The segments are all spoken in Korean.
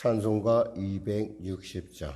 찬송가 260장.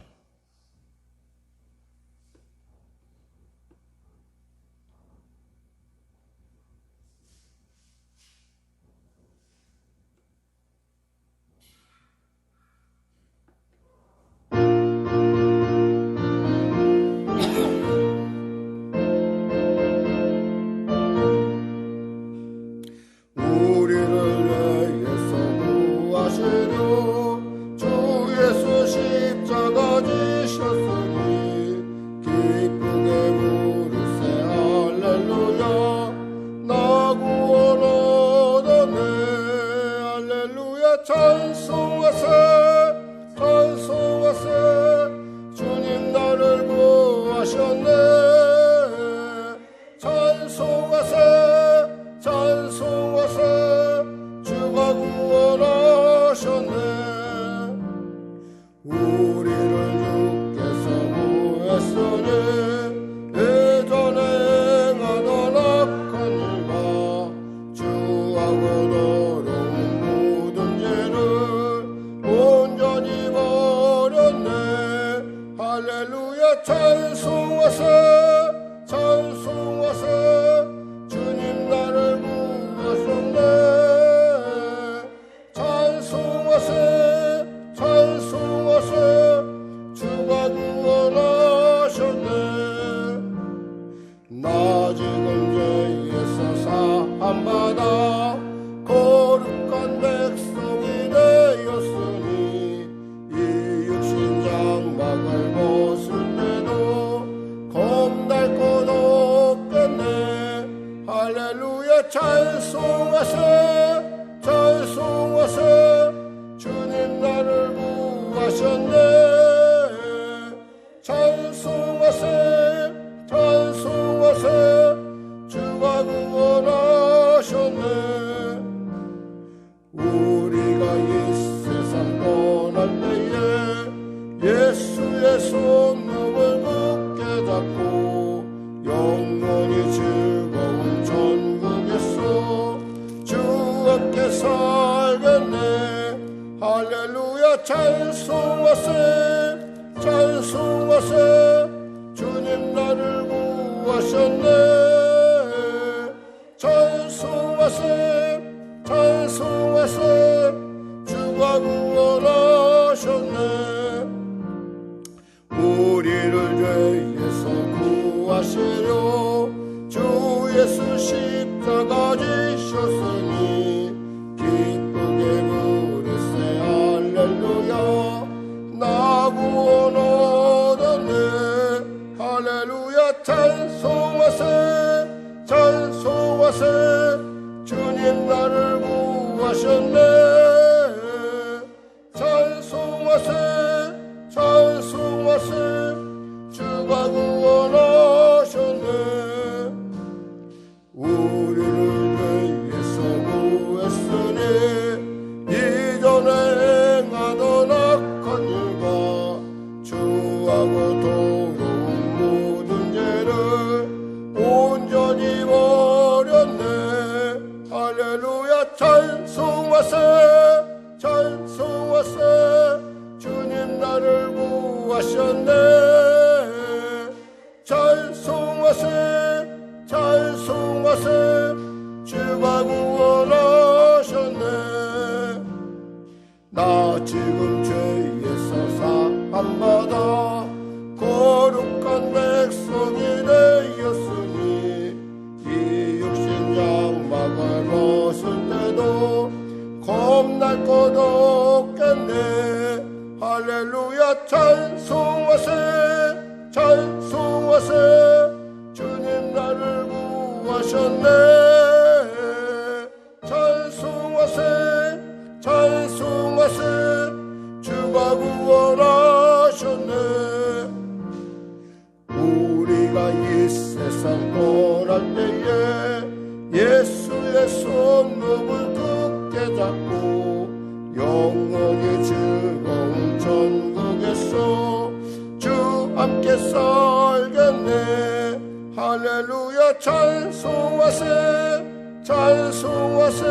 찬송하세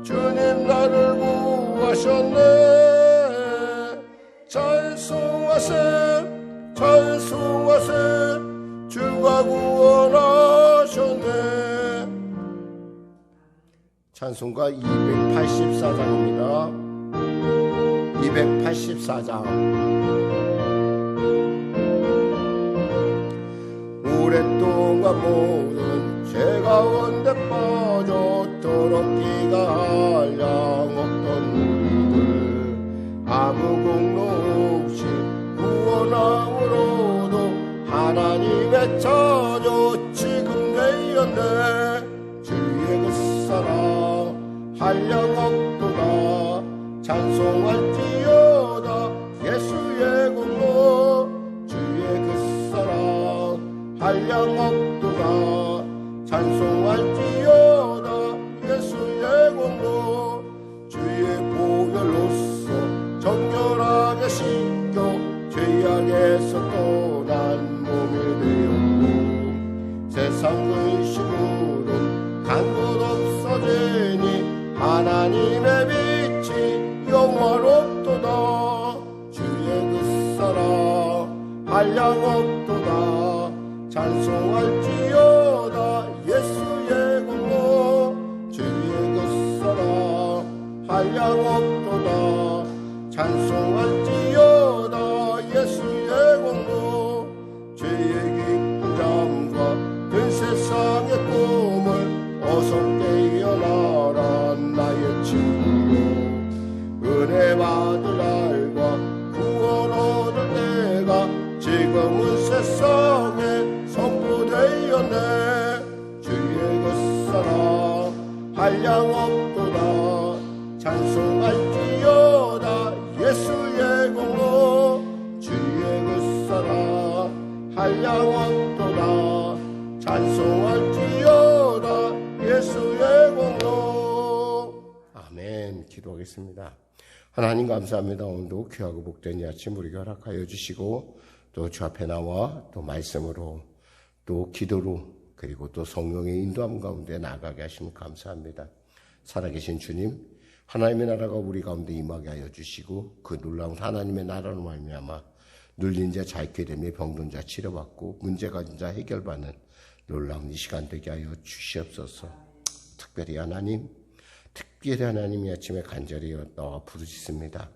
주님 나를 구하셨네 찬송하세 찬송하세 주가 구원하셨네. 찬송가 284장입니다. 284장. 오랫동안 모든 죄 가운데 빠져 더럽기가 한량 없던 우리들 아무 공로 없이 구원함으로도 하나님의 자녀 지금 되었네. 주의 그 사랑 한량 없도다 찬송할지어다 예수의 공로. 주의 그 사랑 한량 없도다 찬송할지어다 예수의 공로. 주의 보혈로서 정결하게 씻겨 죄악에서 떠난 몸이 되었고 세상 근심으로 간 곳 없어지니 하나님의 빛이 영원없도다. 주의 그 사랑 한량 없도다 찬송할지어다 예수의 공로. 주의 그 사랑 한량 없도다 찬송할지어다 예수의 공로. 죄의 깊은 잠과 든 세상의 꿈을 어서 깨어나라 나의 친구여. 은혜 받을 날과 구원 얻을 때가 지금은 세상에 선포되었네. 주의 그 사랑 한량 없도다 찬송할지어다 예수의 공로. 주의 그 사랑 한량 없도다 찬송할지어다 예수의 공로. 아멘. 기도하겠습니다. 하나님 감사합니다. 오늘도 귀하고 복된 이 아침 우리가 허락하여 주시고 또 주 앞에 나와 또 말씀으로 또 기도로 그리고 또 성령의 인도함 가운데 나아가게 하시면 감사합니다. 살아계신 주님, 하나님의 나라가 우리 가운데 임하게 하여 주시고 그 놀라운 하나님의 나라로 말미암아 눌린 자 자유케 되며 병든 자 치료받고 문제 가진 자 해결받는 놀라운 이 시간 되게 하여 주시옵소서. 특별히 하나님 이 아침에 간절히 나와 부르짖습니다.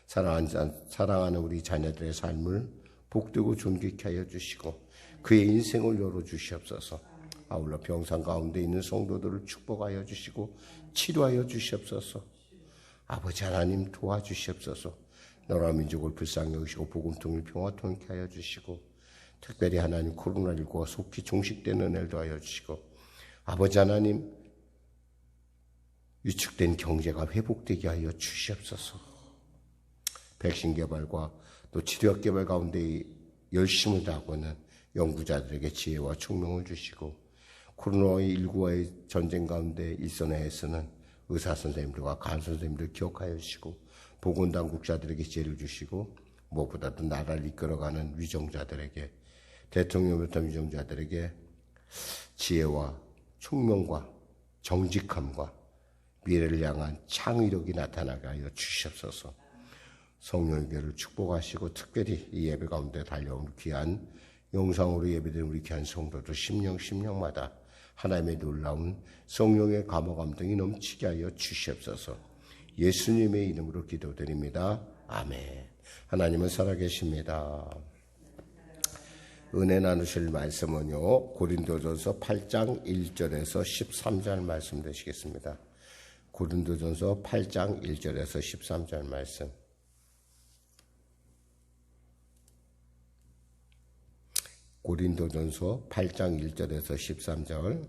사랑하는 우리 자녀들의 삶을 복되고 존귀케 하여 주시고 그의 인생을 열어주시옵소서. 아울러 병상 가운데 있는 성도들을 축복하여 주시고 치료하여 주시옵소서. 아버지 하나님 도와주시옵소서. 나라 민족을 불쌍히 여기시고 복음통일 평화통일케 하여 주시고 특별히 하나님 코로나19가 속히 종식되는 은혜를 더하여 주시고 아버지 하나님 위축된 경제가 회복되게 하여 주시옵소서. 백신 개발과 또 치료약 개발 가운데 열심을 다하고 있는 연구자들에게 지혜와 총명을 주시고 코로나19와의 전쟁 가운데 일선에 애쓰는 의사 선생님들과 간 선생님들 기억하여 주시고 보건당국자들에게 지혜를 주시고 무엇보다도 나라를 이끌어가는 위정자들에게 대통령부터 위정자들에게 지혜와 총명과 정직함과 미래를 향한 창의력이 나타나게 하여 주시옵소서. 성령의 교회를 축복하시고 특별히 이 예배 가운데 달려온 귀한 영상으로 예배드린 우리 귀한 성도들 심령마다 하나님의 놀라운 성령의 감화 감동이 넘치게 하여 주시옵소서. 예수님의 이름으로 기도드립니다. 아멘. 하나님은 살아계십니다. 은혜 나누실 말씀은요, 고린도전서 8장 1절에서 13절 말씀 되시겠습니다. 고린도전서 8장 1절에서 13절 말씀. 고린도전서 8장 1절에서 13절.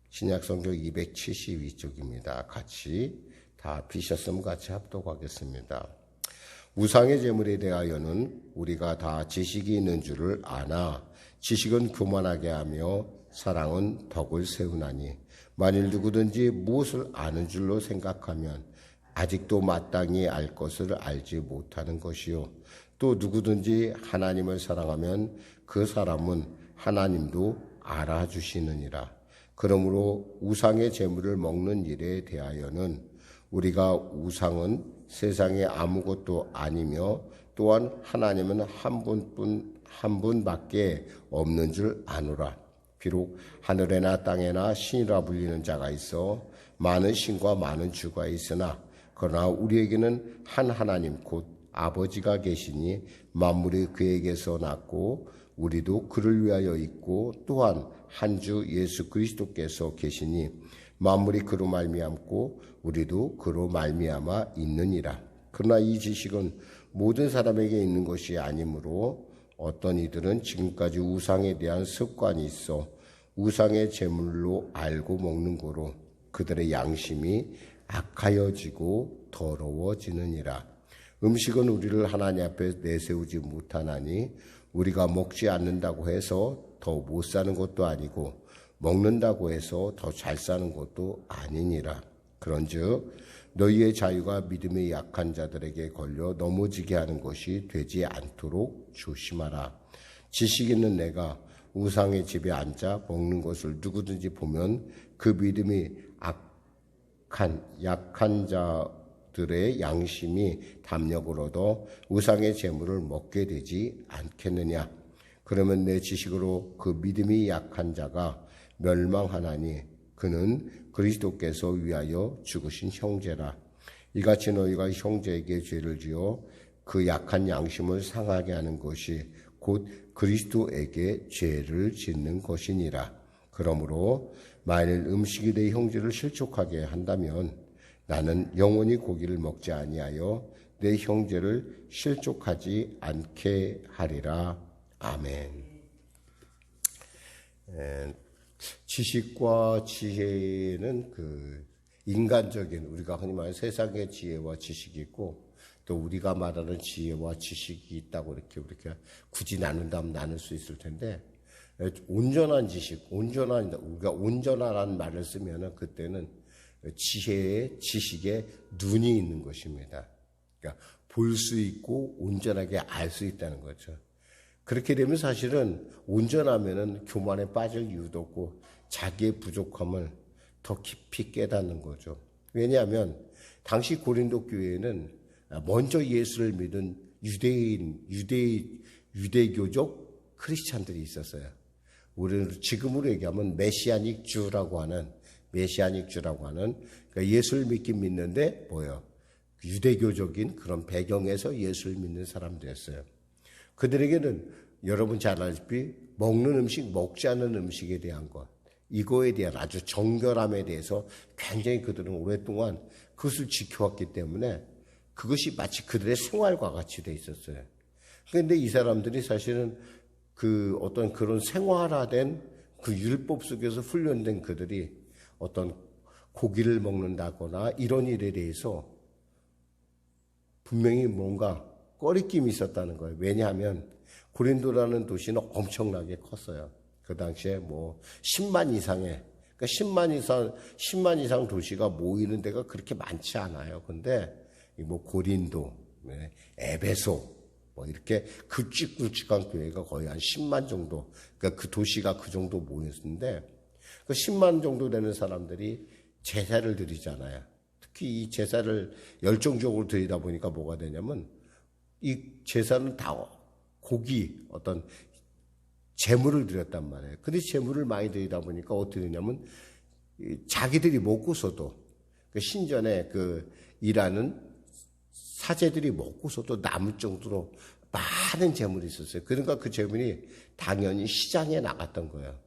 신약성경 272쪽입니다. 같이 다 피셨으면 같이 합독하겠습니다. 우상의 제물에 대하여는 우리가 다 지식이 있는 줄을 아나 지식은 교만하게 하며 사랑은 덕을 세우나니 만일 누구든지 무엇을 아는 줄로 생각하면 아직도 마땅히 알 것을 알지 못하는 것이요 또 누구든지 하나님을 사랑하면 그 사람은 하나님도 알아주시느니라. 그러므로 우상의 제물을 먹는 일에 대하여는 우리가 우상은 세상에 아무것도 아니며 또한 하나님은 한 분밖에 없는 줄 아노라. 비록 하늘에나 땅에나 신이라 불리는 자가 있어 많은 신과 많은 주가 있으나 그러나 우리에게는 한 하나님 곧 아버지가 계시니 만물이 그에게서 났고 우리도 그를 위하여 있고 또한 한 주 예수 그리스도께서 계시니 만물이 그로 말미암고 우리도 그로 말미암아 있느니라. 그러나 이 지식은 모든 사람에게 있는 것이 아니므로 어떤 이들은 지금까지 우상에 대한 습관이 있어 우상의 제물로 알고 먹는 거로 그들의 양심이 악하여지고 더러워지느니라. 음식은 우리를 하나님 앞에 내세우지 못하나니 우리가 먹지 않는다고 해서 더 못 사는 것도 아니고 먹는다고 해서 더 잘 사는 것도 아니니라. 그런즉 너희의 자유가 믿음이 약한 자들에게 걸려 넘어지게 하는 것이 되지 않도록 조심하라. 지식 있는 내가 우상의 집에 앉아 먹는 것을 누구든지 보면 그 믿음이 약한 자들의 양심이 담력을 얻어 우상의 재물을 먹게 되지 않겠느냐. 그러면 내 지식으로 그 믿음이 약한 자가 멸망하나니 그는 그리스도께서 위하여 죽으신 형제라. 이같이 너희가 형제에게 죄를 지어 그 약한 양심을 상하게 하는 것이 곧 그리스도에게 죄를 짓는 것이니라. 그러므로 만일 음식이 내 형제를 실족하게 한다면 나는 영원히 고기를 먹지 아니하여 내 형제를 실족하지 않게 하리라. 아멘. 지식과 지혜는 그 인간적인 우리가 흔히 말하는 세상의 지혜와 지식이 있고 또 우리가 말하는 지혜와 지식이 있다고 이렇게 우리가 굳이 나눈다면 나눌 수 있을 텐데 온전한 지식, 우리가 온전하라는 말을 쓰면은 그때는 지혜의 지식에 눈이 있는 것입니다. 그러니까 볼 수 있고 온전하게 알 수 있다는 거죠. 그렇게 되면 사실은 온전하면은 교만에 빠질 이유도 없고 자기의 부족함을 더 깊이 깨닫는 거죠. 왜냐하면 당시 고린도 교회에는 먼저 예수를 믿은 유대교적 크리스찬들이 있었어요. 우리는 지금으로 얘기하면 메시아닉 주라고 하는 그러니까 예수를 믿긴 믿는데 뭐예요? 유대교적인 그런 배경에서 예수를 믿는 사람들이었어요. 그들에게는 여러분 잘 알다시피 먹는 음식, 먹지 않는 음식에 대한 것, 이거에 대한 아주 정결함에 대해서 굉장히 그들은 오랫동안 그것을 지켜왔기 때문에 그것이 마치 그들의 생활과 같이 돼 있었어요. 그런데 이 사람들이 사실은 그 어떤 그런 생활화된 그 율법 속에서 훈련된 그들이 어떤 고기를 먹는다거나 이런 일에 대해서 분명히 뭔가 꺼리낌이 있었다는 거예요. 왜냐하면 고린도라는 도시는 엄청나게 컸어요. 그 당시에 뭐 10만 이상의, 그러니까 10만 이상 도시가 모이는 데가 그렇게 많지 않아요. 근데 뭐 고린도, 에베소, 뭐 이렇게 굵직굵직한 교회가 거의 한 10만 정도, 그러니까 그 도시가 그 정도 모였는데 그 10만 정도 되는 사람들이 제사를 드리잖아요. 특히 이 제사를 열정적으로 드리다 보니까 뭐가 되냐면 이 제사는 다 고기, 어떤 재물을 드렸단 말이에요. 근데 재물을 많이 드리다 보니까 어떻게 되냐면 자기들이 먹고서도 그 신전에 그 일하는 사제들이 먹고서도 남을 정도로 많은 재물이 있었어요. 그러니까 그 재물이 당연히 시장에 나갔던 거예요.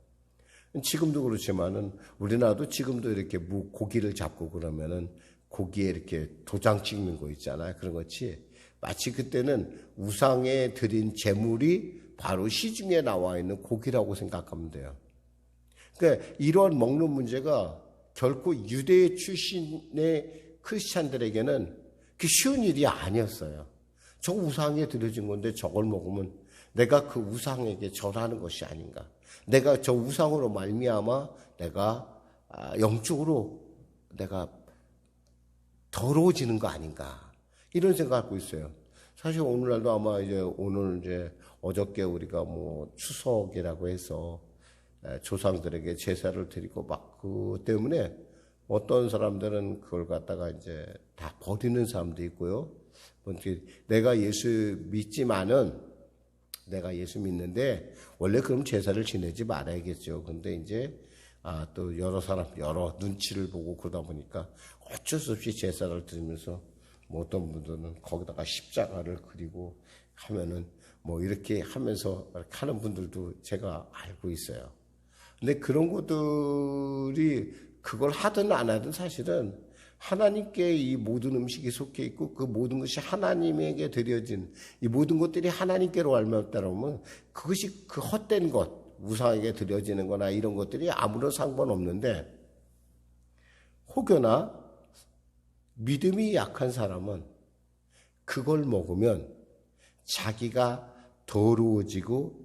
지금도 그렇지만은 우리나라도 지금도 이렇게 고기를 잡고 그러면은 고기에 이렇게 도장 찍는 거 있잖아요. 그런 것이 마치 그때는 우상에 드린 재물이 바로 시중에 나와 있는 고기라고 생각하면 돼요. 그러니까 이런 먹는 문제가 결코 유대 출신의 크리스찬들에게는 쉬운 일이 아니었어요. 저 우상에 드려진 건데 저걸 먹으면 내가 그 우상에게 절하는 것이 아닌가. 내가 저 우상으로 말미암아 내가 영적으로 내가 더러워지는 거 아닌가. 이런 생각을 하고 있어요. 사실 오늘날도 아마 오늘 어저께 우리가 뭐 추석이라고 해서 조상들에게 제사를 드리고 막 그 때문에 어떤 사람들은 그걸 갖다가 이제 다 버리는 사람도 있고요. 내가 예수 믿지만은 내가 예수 믿는데 원래 그럼 제사를 지내지 말아야겠죠. 근데 이제 또 여러 사람 여러 눈치를 보고 그러다 보니까 어쩔 수 없이 제사를 드리면서 뭐 어떤 분들은 거기다가 십자가를 그리고 하면은 뭐 이렇게 하면서 이렇게 하는 분들도 제가 알고 있어요. 근데 그런 것들이 그걸 하든 안 하든 사실은 하나님께 이 모든 음식이 속해 있고 그 모든 것이 하나님에게 드려진 이 모든 것들이 하나님께로 알면 그것이 그 헛된 것, 우상에게 드려지는 거나 이런 것들이 아무런 상관없는데 혹여나 믿음이 약한 사람은 그걸 먹으면 자기가 더러워지고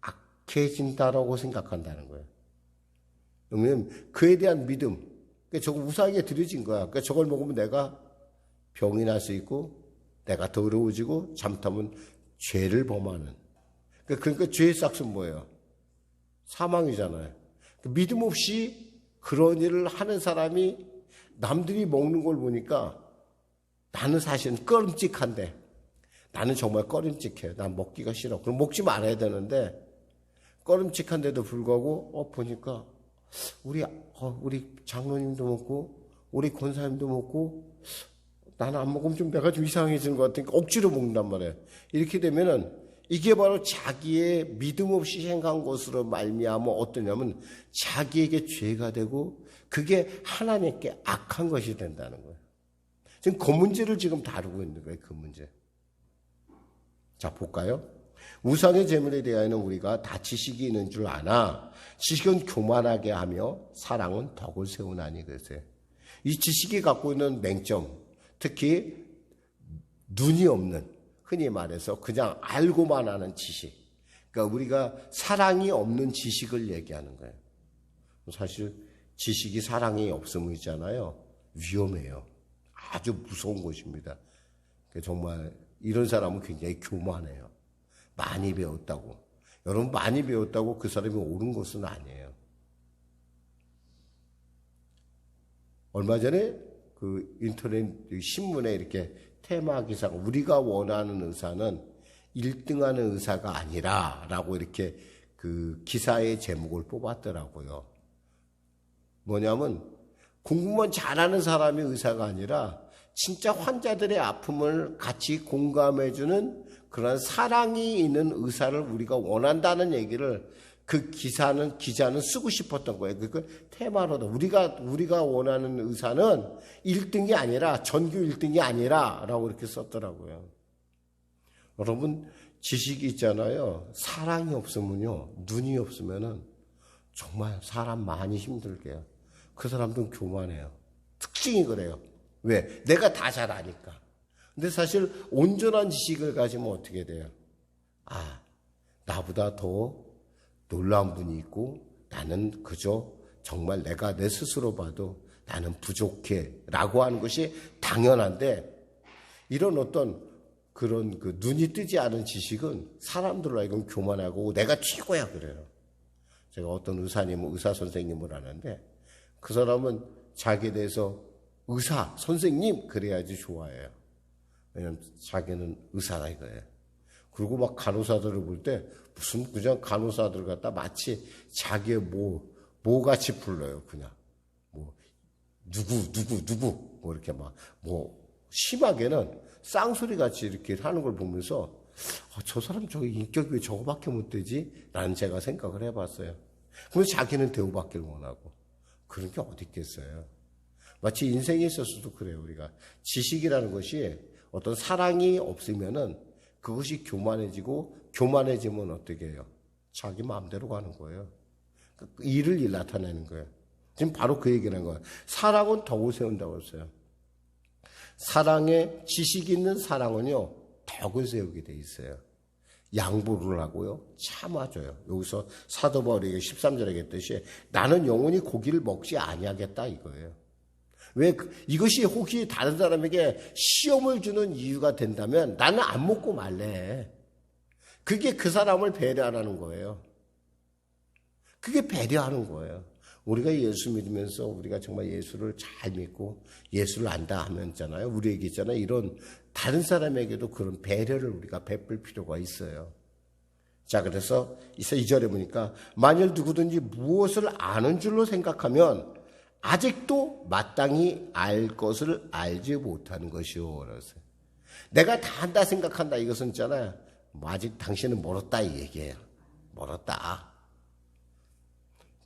악해진다라고 생각한다는 거예요. 왜냐면 그에 대한 믿음, 저거 우상에게 드려진 거야. 그러니까 저걸 먹으면 내가 병이 날 수 있고 내가 더러워지고 잘못하면 죄를 범하는. 그러니까 죄의 싹은 뭐예요? 사망이잖아요. 믿음 없이 그런 일을 하는 사람이 남들이 먹는 걸 보니까 나는 사실은 꺼림칙한데 나는 정말 꺼림칙해. 난 먹기가 싫어. 그럼 먹지 말아야 되는데 꺼림칙한데도 불구하고 보니까 우리 장로님도 먹고 우리 권사님도 먹고 나는 안 먹으면 좀 내가 좀 이상해지는 것 같으니까 억지로 먹는단 말이에요. 이렇게 되면은 이게 바로 자기의 믿음 없이 행한 것으로 말미암아 어떠냐면 자기에게 죄가 되고 그게 하나님께 악한 것이 된다는 거예요. 지금 그 문제를 지금 다루고 있는 거예요. 그 문제. 자, 볼까요? 우상의 제물에 대하여는 우리가 다 지식이 있는 줄 아나 지식은 교만하게 하며 사랑은 덕을 세우나니 그랬어요. 이 지식이 갖고 있는 맹점, 특히 눈이 없는, 흔히 말해서 그냥 알고만 하는 지식. 그러니까 우리가 사랑이 없는 지식을 얘기하는 거예요. 사실 지식이 사랑이 없음이잖아요. 위험해요. 아주 무서운 것입니다. 정말 이런 사람은 굉장히 교만해요. 많이 배웠다고. 여러분 많이 배웠다고 그 사람이 옳은 것은 아니에요. 얼마 전에 그 인터넷 신문에 이렇게 테마 기사가 우리가 원하는 의사는 1등하는 의사가 아니라 라고 이렇게 그 기사의 제목을 뽑았더라고요. 뭐냐면 공부만 잘하는 사람이 의사가 아니라 진짜 환자들의 아픔을 같이 공감해주는 그런 사랑이 있는 의사를 우리가 원한다는 얘기를 그 기자는 쓰고 싶었던 거예요. 그 테마로도 우리가 원하는 의사는 1등이 아니라 전교 1등이 아니라라고 이렇게 썼더라고요. 여러분 지식이 있잖아요. 사랑이 없으면요, 눈이 없으면은 정말 사람 많이 힘들게 해요. 그 사람들은 교만해요. 특징이 그래요. 왜? 내가 다 잘 아니까. 근데 사실 온전한 지식을 가지면 어떻게 돼요? 나보다 더 놀라운 분이 있고 나는 그저 정말 내가 내 스스로 봐도 나는 부족해 라고 하는 것이 당연한데 이런 어떤 그런 그 눈이 뜨지 않은 지식은 사람들로 하여금 교만하고 내가 최고야 그래요. 제가 어떤 의사 선생님을 아는데 그 사람은 자기에 대해서 의사 선생님 그래야지 좋아해요. 왜냐면 자기는 의사라 이거예요. 그리고 막 간호사들을 볼 때 무슨 그냥 간호사들 갖다 마치 자기의 모 같이 불러요. 그냥 뭐 누구 뭐 이렇게 막 뭐 심하게는 쌍소리 같이 이렇게 하는 걸 보면서 저 사람 저기 인격이 왜 저거밖에 못 되지? 라는 제가 생각을 해봤어요. 그래서 자기는 대우받기를 원하고 그런 게 어디 있겠어요. 마치 인생에 있어서도 그래요. 우리가 지식이라는 것이 어떤 사랑이 없으면은 그것이 교만해지면 어떻게 해요? 자기 마음대로 가는 거예요. 일을 나타내는 거예요. 지금 바로 그 얘기를 한 거예요. 사랑은 덕을 세운다고 했어요. 지식 있는 사랑은요, 덕을 세우게 돼 있어요. 양보를 하고요, 참아줘요. 여기서 사도 바울이 13절에 했듯이 나는 영원히 고기를 먹지 아니하겠다 이거예요. 왜 이것이 혹시 다른 사람에게 시험을 주는 이유가 된다면 나는 안 먹고 말래. 그게 그 사람을 배려하라는 거예요. 그게 배려하는 거예요. 우리가 예수 믿으면서 우리가 정말 예수를 잘 믿고 예수를 안다 하면 있잖아요. 우리에게 있잖아요. 이런 다른 사람에게도 그런 배려를 우리가 베풀 필요가 있어요. 자, 그래서 2절에 보니까 만일 누구든지 무엇을 아는 줄로 생각하면 아직도 마땅히 알 것을 알지 못하는 것이요. 그랬어요. 내가 다 안다 생각한다. 이것은 있잖아요. 아직 당신은 멀었다 이 얘기예요. 멀었다.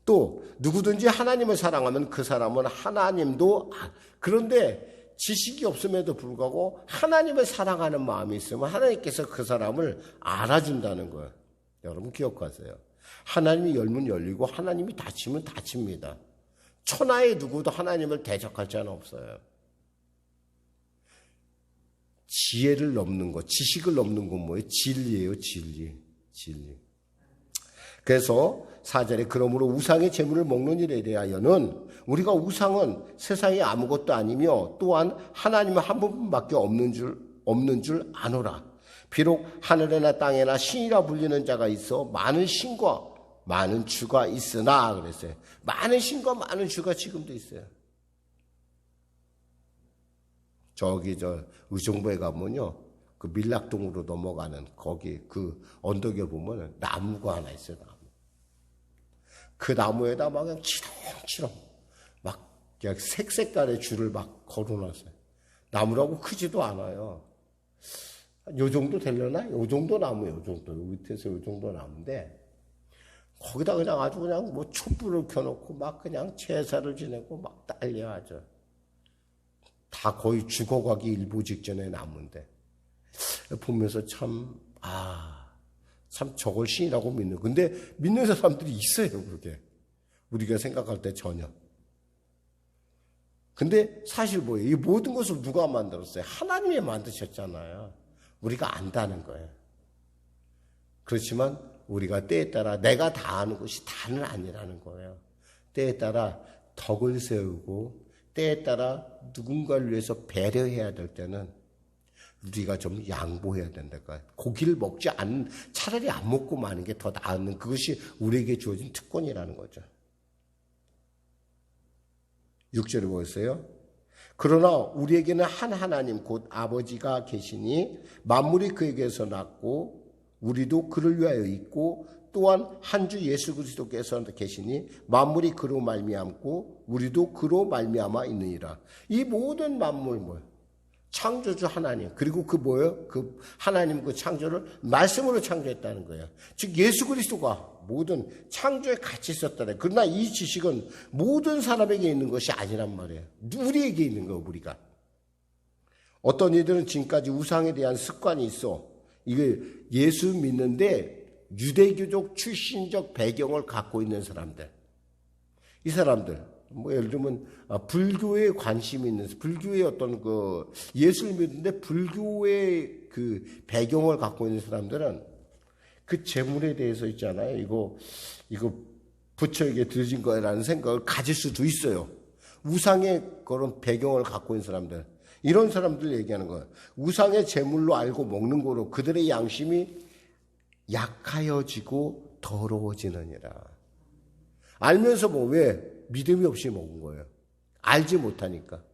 또 누구든지 하나님을 사랑하면 그 사람은 하나님도 그런데 지식이 없음에도 불구하고 하나님을 사랑하는 마음이 있으면 하나님께서 그 사람을 알아준다는 거예요. 여러분 기억하세요. 하나님이 열면 열리고 하나님이 닫히면 닫힙니다. 천하의 누구도 하나님을 대적할 자는 없어요. 지혜를 넘는 것, 지식을 넘는 건 뭐예요? 진리예요, 진리. 그래서 4절에 그러므로 우상의 재물을 먹는 일에 대하여는 우리가 우상은 세상에 아무것도 아니며 또한 하나님은 한 분밖에 없는 줄 아노라. 비록 하늘에나 땅에나 신이라 불리는 자가 있어 많은 신과 많은 주가 있으나 그랬어요. 많은 신과 많은 주가 지금도 있어요. 저기 의정부에 가면요. 그 밀락동으로 넘어가는 거기 그 언덕에 보면 나무가 하나 있어요. 나무. 그 나무에다 막 그냥 치렁치렁 막 그냥 색색깔의 줄을 막 걸어놨어요. 나무라고 크지도 않아요. 요 정도 되려나? 요 정도 나무예요. 요 정도. 밑에서 요 정도 나무인데 거기다 그냥 아주 그냥 뭐 촛불을 켜놓고 막 그냥 제사를 지내고 막 딸려하죠. 다 거의 죽어가기 일보 직전의 나무인데 보면서 참 저걸 신이라고 믿는. 근데 믿는 사람들이 있어요, 그게. 우리가 생각할 때 전혀. 근데 사실 뭐예요? 이 모든 것을 누가 만들었어요? 하나님이 만드셨잖아요. 우리가 안다는 거예요. 그렇지만 우리가 때에 따라 내가 다 아는 것이 다는 아니라는 거예요. 때에 따라 덕을 세우고 때에 따라 누군가를 위해서 배려해야 될 때는 우리가 좀 양보해야 된다니까. 고기를 먹지 않는, 차라리 안 먹고 마는 게 더 나은, 그것이 우리에게 주어진 특권이라는 거죠. 6절에 보였어요. 그러나 우리에게는 한 하나님 곧 아버지가 계시니 만물이 그에게서 났고 우리도 그를 위하여 있고 또한 한 주 예수 그리스도께서 계시니 만물이 그로 말미암고 우리도 그로 말미암아 있느니라. 이 모든 만물 뭐예요? 창조주 하나님. 그리고 그 뭐예요? 그 하나님 그 창조를 말씀으로 창조했다는 거예요. 즉 예수 그리스도가 모든 창조에 같이 있었다는. 그러나 이 지식은 모든 사람에게 있는 것이 아니란 말이에요. 우리에게 있는 거예요. 우리가. 어떤 이들은 지금까지 우상에 대한 습관이 있어. 이게 예수 믿는데 유대교적 출신적 배경을 갖고 있는 사람들. 이 사람들, 뭐 예를 들면 불교에 관심이 있는, 불교의 어떤 그 예수를 믿는데 불교의 그 배경을 갖고 있는 사람들은 그 재물에 대해서 있잖아요. 이거 부처에게 드려진 거라는 생각을 가질 수도 있어요. 우상의 그런 배경을 갖고 있는 사람들. 이런 사람들 얘기하는 거예요. 우상의 재물로 알고 먹는 거로 그들의 양심이 약하여지고 더러워지느니라. 알면서 뭐 왜 믿음이 없이 먹은 거예요. 알지 못하니까.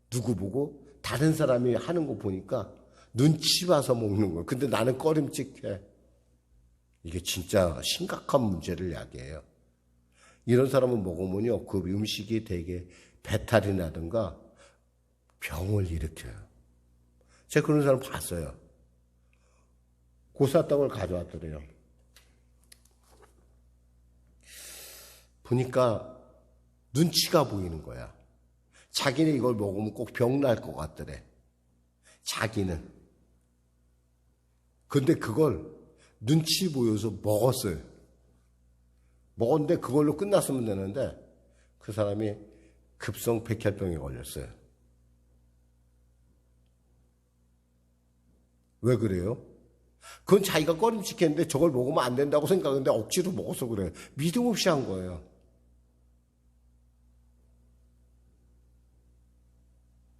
누구 보고 다른 사람이 하는 거 보니까 눈치 봐서 먹는 거예요. 근데 나는 꺼림칙해. 이게 진짜 심각한 문제를 야기해요. 이런 사람은 먹으면요 그 음식이 되게 배탈이 나든가 병을 일으켜요. 제가 그런 사람 봤어요. 고사떡을 가져왔더래요. 보니까 눈치가 보이는 거야. 자기는 이걸 먹으면 꼭 병 날 것 같더래. 자기는. 근데 그걸 눈치 보여서 먹었어요. 먹었는데 그걸로 끝났으면 되는데 그 사람이 급성 백혈병에 걸렸어요. 왜 그래요? 그건 자기가 꺼림칙했는데 저걸 먹으면 안 된다고 생각했는데 억지로 먹어서 그래요. 믿음 없이 한 거예요.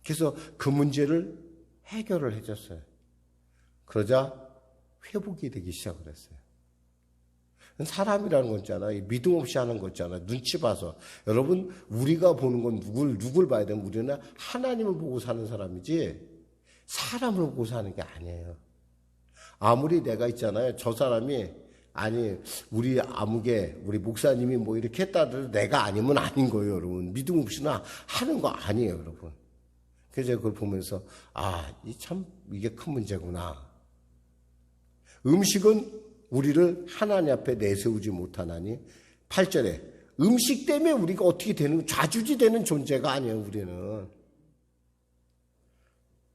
그래서 그 문제를 해결을 해줬어요. 그러자 회복이 되기 시작을 했어요. 사람이라는 거 있잖아. 믿음 없이 하는 거 있잖아. 눈치 봐서. 여러분, 우리가 보는 건 누굴 봐야 되면 우리는 하나님을 보고 사는 사람이지 사람을 보고 사는 게 아니에요. 아무리 내가 있잖아요. 저 사람이 아니 우리 아무개 우리 목사님이 뭐 이렇게 했다더라도 내가 아니면 아닌 거예요. 여러분. 믿음 없이나 하는 거 아니에요. 여러분. 그래서 그걸 보면서 참 이게 큰 문제구나. 음식은 우리를 하나님 앞에 내세우지 못하나니 8절에 음식 때문에 우리가 어떻게 되는 좌주지되는 존재가 아니에요. 우리는.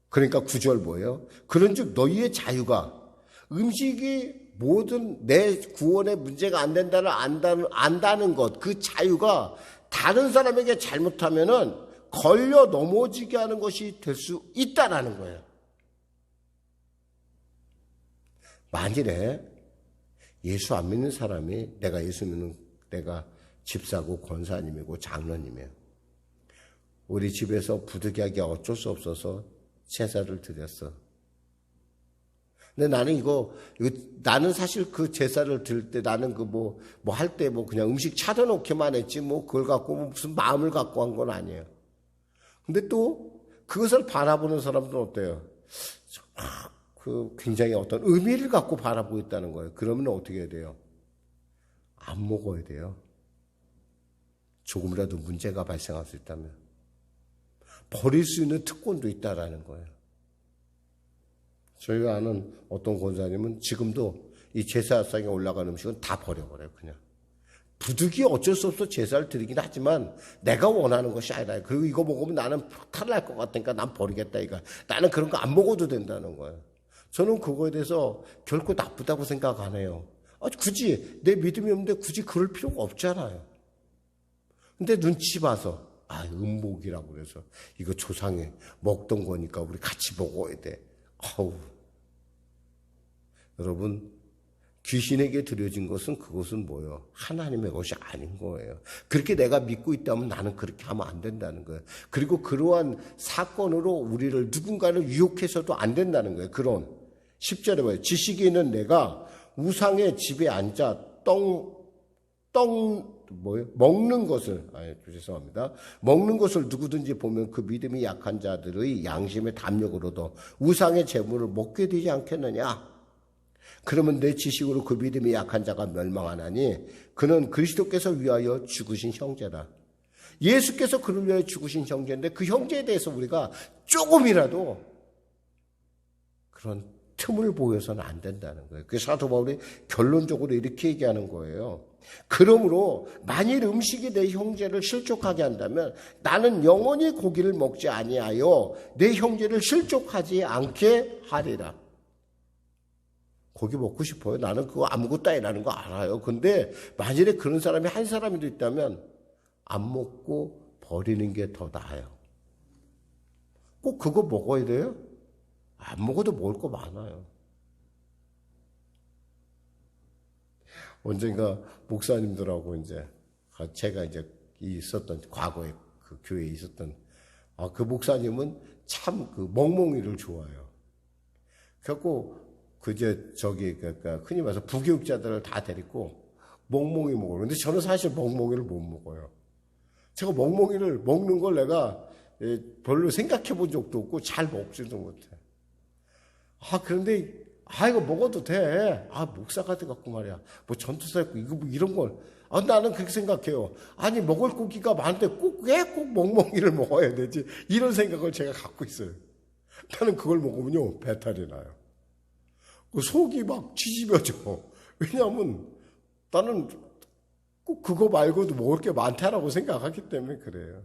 그러니까 9절 뭐예요? 그런즉 너희의 자유가 음식이 모든 내 구원의 문제가 안 된다를 안다는 것, 그 자유가 다른 사람에게 잘못하면은 걸려 넘어지게 하는 것이 될 수 있다라는 거예요. 만일에 예수 안 믿는 사람이 내가 예수 믿는 내가 집사고 권사님이고 장로님이에요. 우리 집에서 부득이하게 어쩔 수 없어서 제사를 드렸어. 근데 나는 나는 사실 그 제사를 드릴 때 나는 할 때 그냥 음식 차려놓기만 했지 그걸 갖고 무슨 마음을 갖고 한 건 아니에요. 근데 또 그것을 바라보는 사람들은 어때요? 굉장히 어떤 의미를 갖고 바라보고 있다는 거예요. 그러면 어떻게 해야 돼요? 안 먹어야 돼요. 조금이라도 문제가 발생할 수 있다면. 버릴 수 있는 특권도 있다라는 거예요. 저희가 아는 어떤 권사님은 지금도 이 제사상에 올라간 음식은 다 버려버려요. 그냥. 부득이 어쩔 수 없어 제사를 드리긴 하지만 내가 원하는 것이 아니라 그리고 이거 먹으면 나는 탈날 것 같으니까 난 버리겠다. 나는 그런 거 안 먹어도 된다는 거예요. 저는 그거에 대해서 결코 나쁘다고 생각 안 해요. 굳이 내 믿음이 없는데 굳이 그럴 필요가 없잖아요. 근데 눈치 봐서 음복이라고 그래서 이거 조상이 먹던 거니까 우리 같이 먹어야 돼. 여러분 귀신에게 드려진 것은 그것은 뭐예요? 하나님의 것이 아닌 거예요. 그렇게 내가 믿고 있다면 나는 그렇게 하면 안 된다는 거예요. 그리고 그러한 사건으로 우리를 누군가를 유혹해서도 안 된다는 거예요. 그런 10절에 뭐예요? 지식이 있는 내가 우상의 집에 앉아 먹는 것을 죄송합니다. 먹는 것을 누구든지 보면 그 믿음이 약한 자들의 양심의 담력으로도 우상의 재물을 먹게 되지 않겠느냐? 그러면 내 지식으로 그 믿음이 약한 자가 멸망하나니 그는 그리스도께서 위하여 죽으신 형제라. 예수께서 그를 위하여 죽으신 형제인데 그 형제에 대해서 우리가 조금이라도 그런 틈을 보여서는 안 된다는 거예요. 그래서 사도 바울이 결론적으로 이렇게 얘기하는 거예요. 그러므로 만일 음식이 내 형제를 실족하게 한다면 나는 영원히 고기를 먹지 아니하여 내 형제를 실족하지 않게 하리라. 고기 먹고 싶어요. 나는 그거 아무것도 아니라는 거 알아요. 근데 만일에 그런 사람이 한 사람이라도 있다면 안 먹고 버리는 게 더 나아요. 꼭 그거 먹어야 돼요? 안 먹어도 먹을 거 많아요. 언젠가 목사님들하고 제가 있었던 과거에 그 교회에 있었던 그 목사님은 참 그 멍멍이를 좋아해요. 그래갖고 그러니까 흔히 말해서 부교육자들을 다 데리고 멍멍이 먹어요. 근데 저는 사실 멍멍이를 못 먹어요. 제가 멍멍이를 먹는 걸 내가 별로 생각해 본 적도 없고 잘 먹지도 못해. 그런데 이거 먹어도 돼. 목사가 돼갖고 말이야. 전투사 있고 이거 이런 걸. 나는 그렇게 생각해요. 먹을 고기가 많은데 왜 꼭 멍멍이를 먹어야 되지? 이런 생각을 제가 갖고 있어요. 나는 그걸 먹으면요 배탈이 나요. 속이 막 뒤집어져. 왜냐하면 나는 꼭 그거 말고도 먹을 게 많다라고 생각하기 때문에 그래요.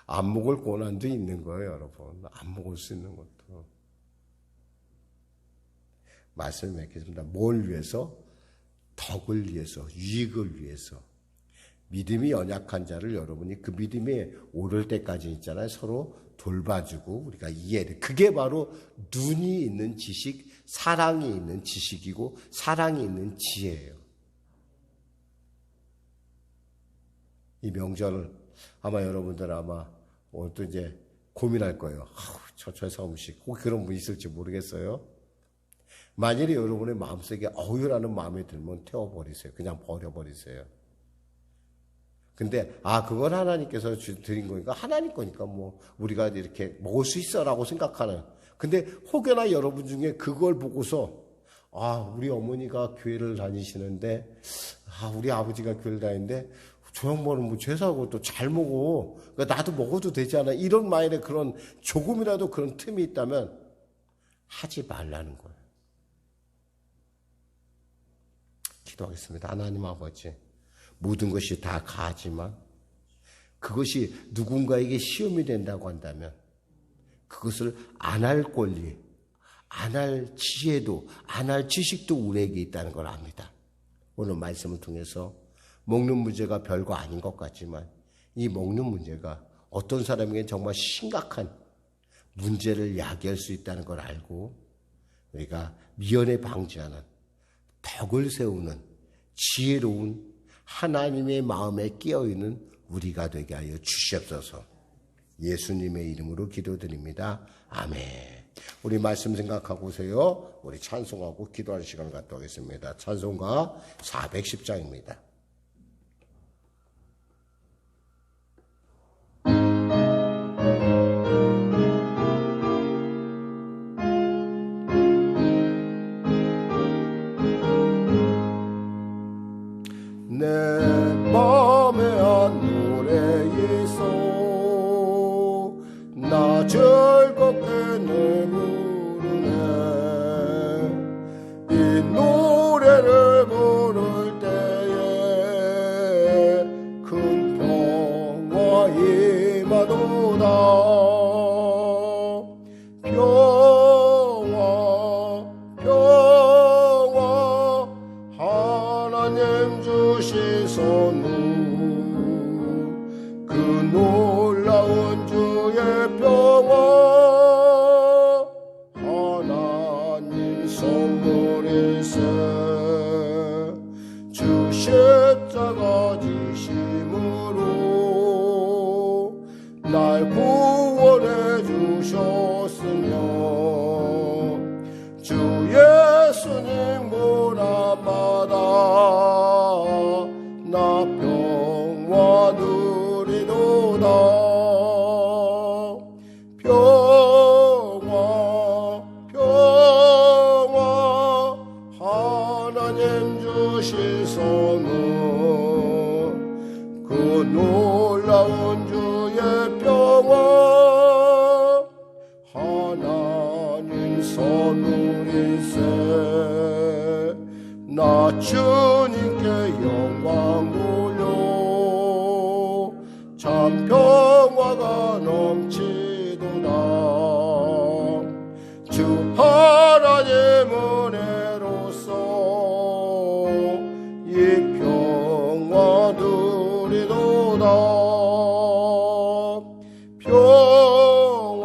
안 먹을 고난도 있는 거예요, 여러분. 안 먹을 수 있는 것도. 말씀을 맺겠습니다. 뭘 위해서? 덕을 위해서, 유익을 위해서. 믿음이 연약한 자를 여러분이 그 믿음이 오를 때까지 있잖아요. 서로 돌봐주고 우리가 이해해. 그게 바로 눈이 있는 지식, 사랑이 있는 지식이고 사랑이 있는 지혜예요. 이 명절을 아마 여러분들 오늘 또 고민할 거예요. 저 음식 꼭 그런 분 있을지 모르겠어요. 만일에 여러분의 마음속에 어유라는 마음이 들면 태워버리세요. 그냥 버려버리세요. 근데 그건 하나님께서 드린 거니까 하나님 거니까 뭐 우리가 이렇게 먹을 수 있어라고 생각하는. 근데 혹여나 여러분 중에 그걸 보고서 우리 어머니가 교회를 다니시는데 우리 아버지가 교회를 다니는데 저 양반은 뭐 제사하고 또 잘 먹어. 그러니까 나도 먹어도 되지 않아. 이런 마인에 그런 조금이라도 그런 틈이 있다면 하지 말라는 거예요. 기도하겠습니다. 하나님 아버지, 모든 것이 다 가지만 그것이 누군가에게 시험이 된다고 한다면 그것을 안 할 권리, 안 할 지혜도, 안 할 지식도 우리에게 있다는 걸 압니다. 오늘 말씀을 통해서 먹는 문제가 별거 아닌 것 같지만 이 먹는 문제가 어떤 사람에게는 정말 심각한 문제를 야기할 수 있다는 걸 알고 우리가 미연에 방지하는 덕을 세우는 지혜로운 하나님의 마음에 깨어있는 우리가 되게 하여 주시옵소서. 예수님의 이름으로 기도드립니다. 아멘. 우리 말씀 생각하고 오세요. 우리 찬송하고 기도하는 시간을 갖도록 하겠습니다. 찬송가 410장입니다. 내 맘에 한 노래 있어 나 즐겁게 내 부르네 이 노래를 부를 때에 큰 평화 임하도다 평화 하나님 주신 선물 그 놀라운 주의 평화 하나님 선물일세 주 십자가 지심으로 날 구원해 주셨으며 주 예수님 고난마다 나 평화 누리도다 평화 하나님 주신 선물 그 놀라운 주의 평화 하나님 선물일세 나 주님께 영광 돌려 참 평화가 넘치도다 주 하나님 은혜로서 이 평화 누리도다 평화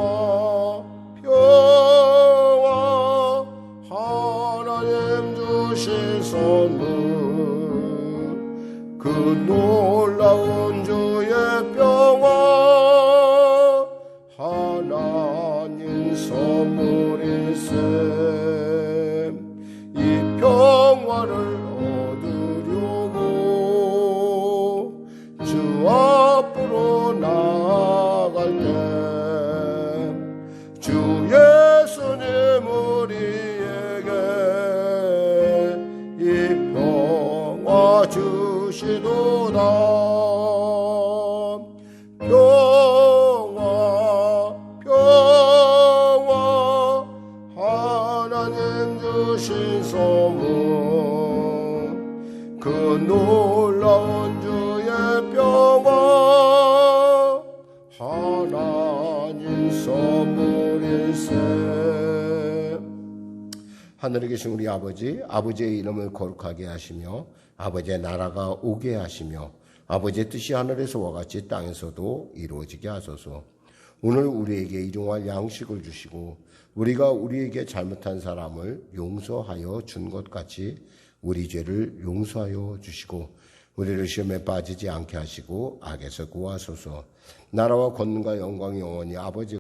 하나님 주신 선물 그 놀라운 주의 평화 하나님 선물일세 이 평화를 얻으려고 주 앞으로 나아갈 때 주 예수님 우리에게 이 평화 주시도다 평화 하나님 주신 선물 그 놀라운 주의 평화 하나님 선물일세 하늘에 계신 우리 아버지의 이름을 거룩하게 하시며 아버지의 나라가 오게 하시며 아버지의 뜻이 하늘에서와 같이 땅에서도 이루어지게 하소서. 오늘 우리에게 일용할 양식을 주시고 우리가 우리에게 잘못한 사람을 용서하여 준 것 같이 우리 죄를 용서하여 주시고 우리를 시험에 빠지지 않게 하시고 악에서 구하소서. 나라와 권능과 영광이 영원히 아버지